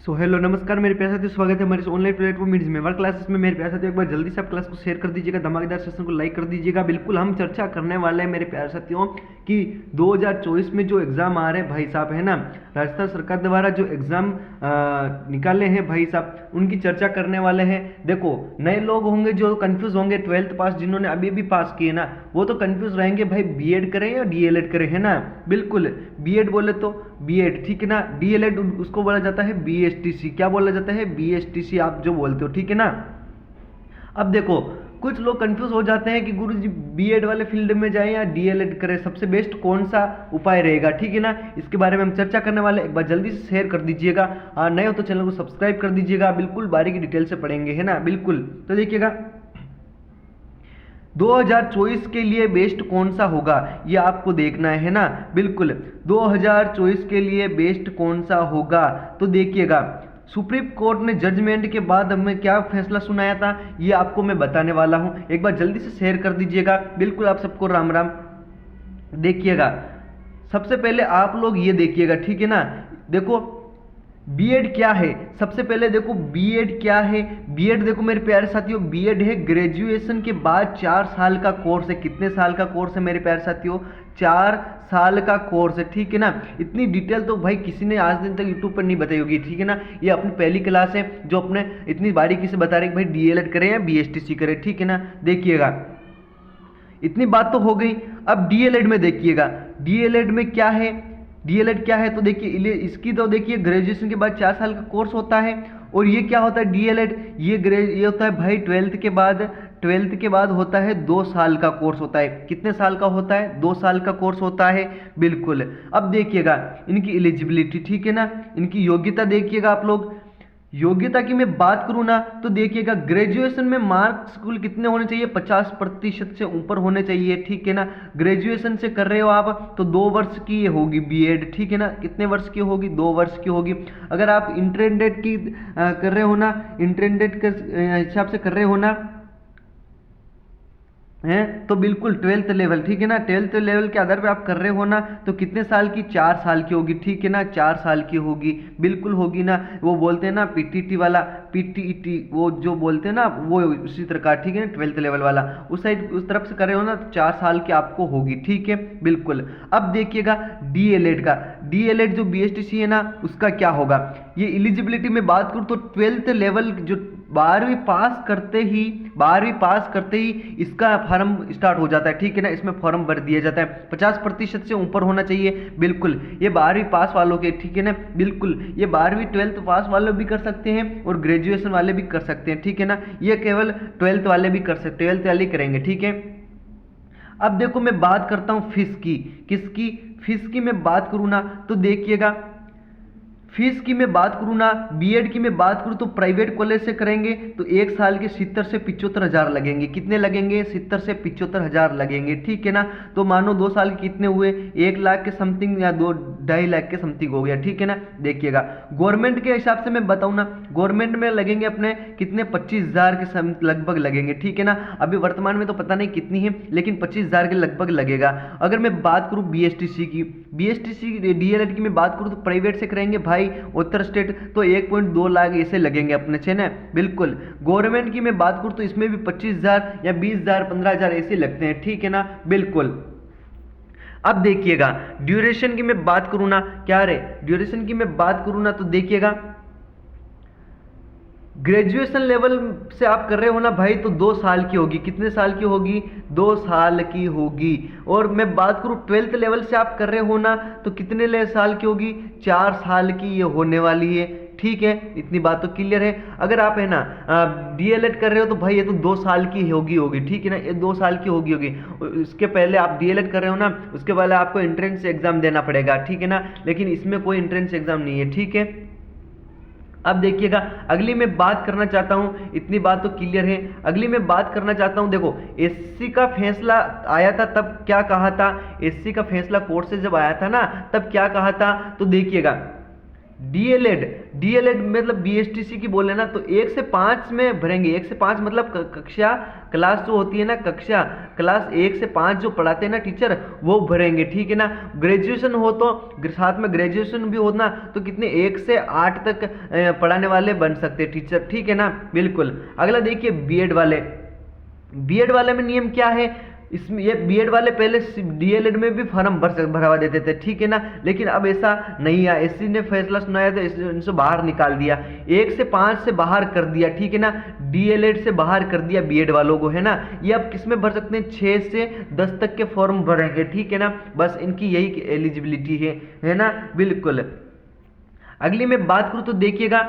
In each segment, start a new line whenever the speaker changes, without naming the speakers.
So hello नमस्कार मेरे प्यारे साथियों, स्वागत है हमारे इस ऑनलाइन प्लेटफॉर्म मीट्स में वर्क क्लासेस में। मेरे प्यारे साथियों, एक बार जल्दी से आप क्लास को शेयर कर दीजिएगा, धमाकेदार सेशन को लाइक कर दीजिएगा। बिल्कुल हम चर्चा करने वाले हैं मेरे प्यारे साथियों कि 2024 में जो एग्ज़ाम आ रहे हैं भाई साहब, है ना, राजस्थान सरकार द्वारा जो एग्ज़ाम निकाले हैं भाई साहब, उनकी चर्चा करने वाले हैं। देखो, नए लोग होंगे जो कंफ्यूज होंगे, 12th पास जिन्होंने अभी भी पास किए ना, वो तो कंफ्यूज रहेंगे भाई बीएड करें या डीएलएड करें, है ना। बिल्कुल बीएड बोले तो बीएड, ठीक है ना, डीएलएड उसको बोला जाता है बीएसटीसी। क्या बोला जाता है? बीएसटीसी आप जो बोलते हो, ठीक है ना। अब देखो, कुछ लोग कंफ्यूज हो जाते हैं कि गुरुजी बीएड वाले फील्ड में जाएं या डीएलएड करें, सबसे बेस्ट कौन सा उपाय रहेगा, ठीक है ना। इसके बारे में हम चर्चा करने वाले, एक बार जल्दी से शेयर कर दीजिएगा। नए हो तो चैनल को सब्सक्राइब कर दीजिएगा। बिल्कुल बारीकी डिटेल से पढ़ेंगे, है ना। बिल्कुल, तो देखिएगा 2024 के लिए बेस्ट कौन सा होगा ये आपको देखना है ना। बिल्कुल 2024 के लिए बेस्ट कौन सा होगा, तो देखिएगा सुप्रीम कोर्ट ने जजमेंट के बाद हमें क्या फैसला सुनाया था ये आपको मैं बताने वाला हूं। एक बार जल्दी से शेयर कर दीजिएगा। बिल्कुल आप सबको राम राम। देखिएगा, सबसे पहले आप लोग ये देखिएगा, ठीक है ना। देखो बीएड क्या है, सबसे पहले देखो बीएड क्या है। बीएड देखो मेरे प्यारे साथियों, बीएड है ग्रेजुएशन के बाद 4 साल का कोर्स है। कितने साल का कोर्स है मेरे प्यारे साथियों? 4 साल का कोर्स है, ठीक है ना। इतनी डिटेल तो भाई किसी ने आज दिन तक यूट्यूब पर नहीं बताई होगी, ठीक है ना। ये अपनी पहली क्लास है जो अपने इतनी बारीकी से बता रहे कि भाई डीएलएड करें या बीएसटीसी करें, ठीक है ना। देखिएगा, इतनी बात तो हो गई। अब डीएलएड में देखिएगा, डीएलएड में क्या है, डीएलएड क्या है, तो देखिए इसकी तो देखिए ग्रेजुएशन के बाद 4 साल का कोर्स होता है। और ये क्या होता है डीएलएड? ये होता है भाई 12th के बाद होता है 2 साल का कोर्स होता है। कितने साल का होता है? 2 साल का कोर्स होता है। बिल्कुल, अब देखिएगा इनकी एलिजिबिलिटी, ठीक है ना, इनकी योग्यता देखिएगा आप लोग। योग्यता की मैं बात करूं ना, तो देखिएगा ग्रेजुएशन में मार्क्स कुल कितने होने चाहिए? 50% से ऊपर होने चाहिए, ठीक है ना। ग्रेजुएशन से कर रहे हो आप तो 2 वर्ष की ये होगी बीएड, ठीक है ना। कितने वर्ष की होगी? 2 वर्ष की होगी। अगर आप इंटरमीडिएट की कर रहे हो ना, इंटरमीडिएट के हिसाब से कर रहे हो ना, हैं तो बिल्कुल 12th लेवल, ठीक है ना। 12th लेवल के आधार पे आप कर रहे हो ना, तो कितने साल की? 4 साल की होगी, ठीक है ना। 4 साल की होगी, बिल्कुल होगी ना। वो बोलते हैं ना पीटीटी वाला, पीटीईटी वो जो बोलते हैं ना, वो उसी तरह का, ठीक है ना, 12th लेवल वाला। उस साइड उस तरफ से कर रहे हो ना तो 4 साल की आपको होगी, ठीक है। बिल्कुल, अब देखिएगा डीएलएड का, डीएलएड जो बीएसटीसी है ना उसका क्या होगा। ये एलिजिबिलिटी में बात करूँ तो 12th लेवल जो 12वीं पास करते ही इसका फॉर्म स्टार्ट हो जाता है, ठीक है ना। इसमें फॉर्म भर दिया जाता है। 50% से ऊपर होना चाहिए। बिल्कुल, ये 12वीं पास वालों के, ठीक है ना। बिल्कुल, ये 12वीं 12th पास वाले भी कर सकते हैं और ग्रेजुएशन वाले भी कर सकते हैं, ठीक है ना। ये केवल 12th वाले भी कर सकते हैं, 12th वाले करेंगे, ठीक है। अब देखो मैं बात करता हूं फीस की। किसकी? फीस की मैं बात करूं ना, तो देखिएगा फीस की मैं बात करूँ ना, बीएड की मैं बात करूँ तो प्राइवेट कॉलेज से करेंगे तो 1 साल के 70 से 75 हज़ार लगेंगे। कितने लगेंगे? 70 से 75 हज़ार लगेंगे, ठीक है ना। तो मानो 2 साल के कितने हुए? 1 लाख के समथिंग या 2-2.5 लाख के समथिंग हो गया, ठीक है ना। देखिएगा गवर्नमेंट के हिसाब से मैं बताऊँ ना, गवर्नमेंट में लगेंगे अपने कितने? 25,000 के लगभग लगेंगे, ठीक है ना। अभी वर्तमान में तो पता नहीं कितनी है, लेकिन 25,000 के लगभग लगेगा। अगर मैं बात करूँ बीएसटीसी की, बीएसटीसी डीएलएड की मैं बात करूँ तो प्राइवेट से करेंगे भाई उत्तर स्टेट तो 1.2 लाख ऐसे लगेंगे अपने छे ना। बिल्कुल, गवर्नमेंट की मैं बात करूं तो इसमें भी 25,000 या 20,000 15,000 ऐसे लगते हैं, ठीक है ना। बिल्कुल, अब देखिएगा ड्यूरेशन की मैं बात करूं ना, क्या रे ड्यूरेशन की मैं बात करूं ना, तो देखिएगा ग्रेजुएशन लेवल से आप कर रहे हो ना भाई तो 2 साल की होगी। कितने साल की होगी? 2 साल की होगी। और मैं बात करूं 12th लेवल से आप कर रहे हो ना तो कितने साल की होगी? 4 साल की ये होने वाली है, ठीक है। इतनी बात तो क्लियर है। अगर आप है ना डीएलएड कर रहे हो तो भाई ये तो 2 साल की होगी, ठीक है ना। ये 2 साल की होगी। इसके पहले आप डीएलएड कर रहे हो ना, उसके पहले आपको एंट्रेंस एग्जाम देना पड़ेगा, ठीक है ना। लेकिन इसमें कोई एंट्रेंस एग्जाम नहीं है, ठीक है। अब देखिएगा अगली मैं बात करना चाहता हूं, इतनी बात तो क्लियर है। अगली मैं बात करना चाहता हूं, देखो एससी का फैसला आया था तब क्या कहा था, एससी का फैसला कोर्ट से जब आया था ना तब क्या कहा था, तो देखिएगा डीएलएड, डीएलएड मतलब बीएसटीसी की बोले ना तो 1 से 5 में भरेंगे। 1 से 5 मतलब कक्षा क्लास जो होती है ना, कक्षा क्लास 1 से 5 जो पढ़ाते हैं ना टीचर, वो भरेंगे, ठीक है ना। ग्रेजुएशन हो तो साथ में ग्रेजुएशन भी हो ना तो कितने 1 से 8 तक पढ़ाने वाले बन सकते हैं टीचर, ठीक है ना, बिल्कुल। अगला देखिए बीएड वाले, बीएड वाले में नियम क्या है, इसमें ये बीएड वाले पहले डीएलएड में भी फॉर्म भरवा देते थे, ठीक है ना, लेकिन अब ऐसा नहीं है, एससी ने फैसला सुनाया तो इनसे बाहर निकाल दिया, 1 से 5 से बाहर कर दिया, ठीक है ना, डीएलएड से बाहर कर दिया बीएड वालों को, है ना। ये अब किसमें भर सकते हैं, 6 से 10 तक के फॉर्म भरेंगे, ठीक है ना, बस इनकी यही एलिजिबिलिटी है ना, बिल्कुल। अगली मैं बात करूँ तो देखिएगा,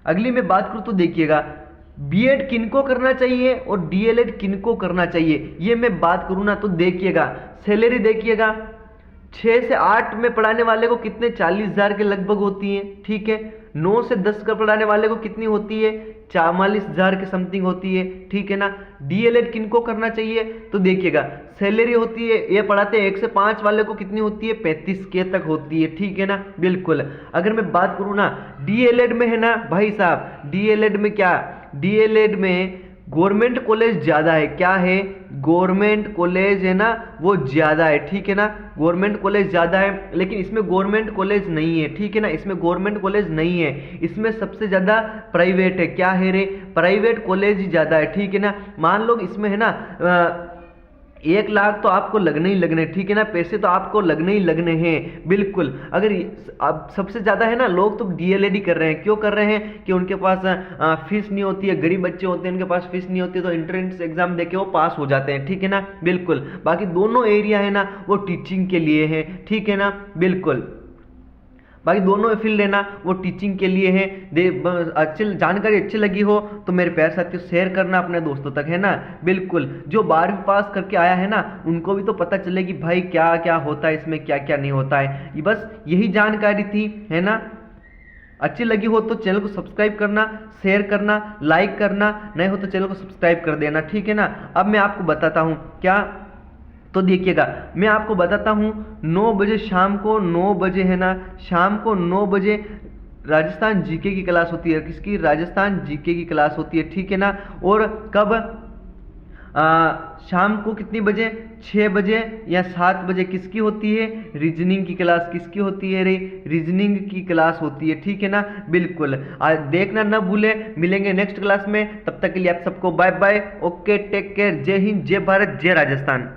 अगली मैं बात करूँ तो देखिएगा बीएड किनको करना चाहिए और डीएलएड किनको करना चाहिए, ये मैं बात करूँ ना तो देखिएगा, सैलरी देखिएगा 6 से 8 में पढ़ाने वाले को कितने 40,000 के लगभग होती है, ठीक है। 9 से 10 का पढ़ाने वाले को कितनी होती है, 44,000 के समथिंग होती है, ठीक है ना। डीएलएड किनको करना चाहिए तो देखिएगा सैलरी होती है, ये पढ़ाते हैं 1 से 5 वाले को कितनी होती है, 35K तक होती है, ठीक है ना, बिल्कुल। अगर मैं बात करूँ ना डीएलएड में है ना भाई साहब, डीएलएड में क्या, डीएलएड में गवर्नमेंट कॉलेज ज़्यादा है, क्या है, गवर्नमेंट कॉलेज है ना वो ज़्यादा है, ठीक है ना, गवर्नमेंट कॉलेज ज़्यादा है, लेकिन इसमें गवर्नमेंट कॉलेज नहीं है, ठीक है ना, इसमें गवर्नमेंट कॉलेज नहीं है, इसमें सबसे ज़्यादा प्राइवेट है, क्या है रे, प्राइवेट कॉलेज ही ज़्यादा है, ठीक है ना। मान लो इसमें है ना 1 लाख तो आपको लगने ही लगने, ठीक है ना, पैसे तो आपको लगने ही लगने हैं, बिल्कुल। अगर अब सबसे ज़्यादा है ना लोग तो डीएलएड ही कर रहे हैं, क्यों कर रहे हैं कि उनके पास फीस नहीं होती है, गरीब बच्चे होते हैं उनके पास फीस नहीं होती है, तो एंट्रेंस एग्जाम देके वो पास हो जाते हैं, ठीक है ना, बिल्कुल। बाकी दोनों एरिया है ना वो टीचिंग के लिए है, ठीक है ना, बिल्कुल। बाकी दोनों फील्ड है ना वो टीचिंग के लिए है। अच्छी जानकारी अच्छी लगी हो तो मेरे प्यारे साथियों शेयर करना अपने दोस्तों तक, है ना, बिल्कुल। जो 12वीं पास करके आया है ना उनको भी तो पता चले कि भाई क्या क्या होता है इसमें, क्या क्या नहीं होता है, ये बस यही जानकारी थी, है ना। अच्छी लगी हो तो चैनल को सब्सक्राइब करना, शेयर करना, लाइक करना, नहीं हो तो चैनल को सब्सक्राइब कर देना, ठीक है ना। अब मैं आपको बताता हूँ क्या, तो देखिएगा मैं आपको बताता हूँ 9 बजे शाम को, 9 बजे है ना, शाम को 9 बजे राजस्थान जीके की क्लास होती है, किसकी, राजस्थान जीके की क्लास होती है, ठीक है ना। और कब, शाम को कितनी बजे, 6 बजे या 7 बजे किसकी होती है, रीजनिंग की क्लास, किसकी होती है रे, रीजनिंग की क्लास होती है, ठीक है ना, बिल्कुल। देखना ना भूले, मिलेंगे नेक्स्ट क्लास में, तब तक के लिए आप सबको bye bye, okay, take care, जय हिंद, जय भारत, जय राजस्थान।